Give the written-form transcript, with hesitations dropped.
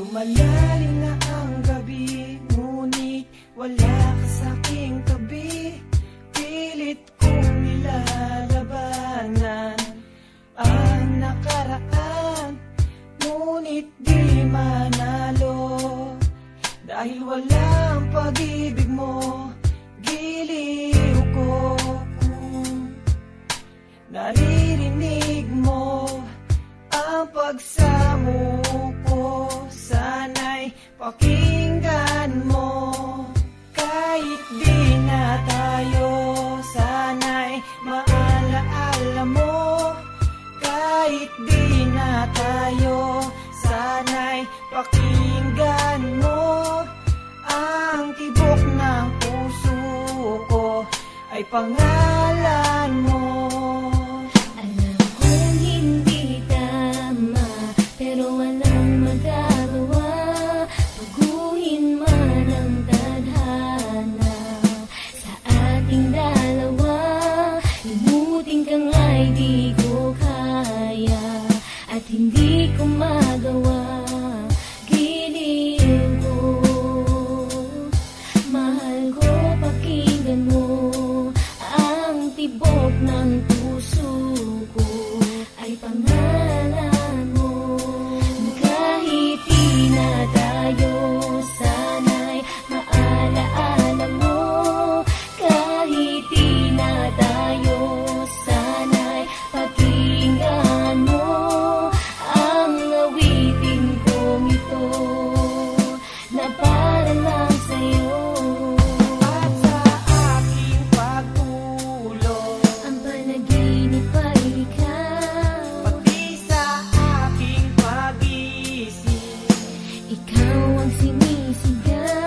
Lumalalim na ang gabi, ngunit wala ka sa aking tabi. Pilit kong nilalabanan ang nakaraan, ngunit di manalo. Dahil walang pag-ibig mo, giliw ko. Naririnig mo ang pagsamo ko, sana'y pakinggan mo. Kahit di na tayo, sana'y maalaala mo. Kahit di na tayo, sana'y pakinggan mo. Ang tibok ng puso ko ay pangalan mo. Alam kong hindi tama, pero walang magagawa. Baguhin man ang tadhana sa ating dalawa. Limutin ka nga'y di ko kaya, at hindi ko magawa. Giliw ko, mahal ko, pakinggan mo. Ang tibok ng puso ko ay pangalan mo. Kahit di na tayo, sana'y maalaala mo. Kahit di na tayo, sana'y pakinggan mo. Ang awitin kong ito na para lang sa'yo. At sa aking pagtulog, Ang panaginip ay ikaw. pati sa aking pag-isip, Ikaw ang sinisigaw.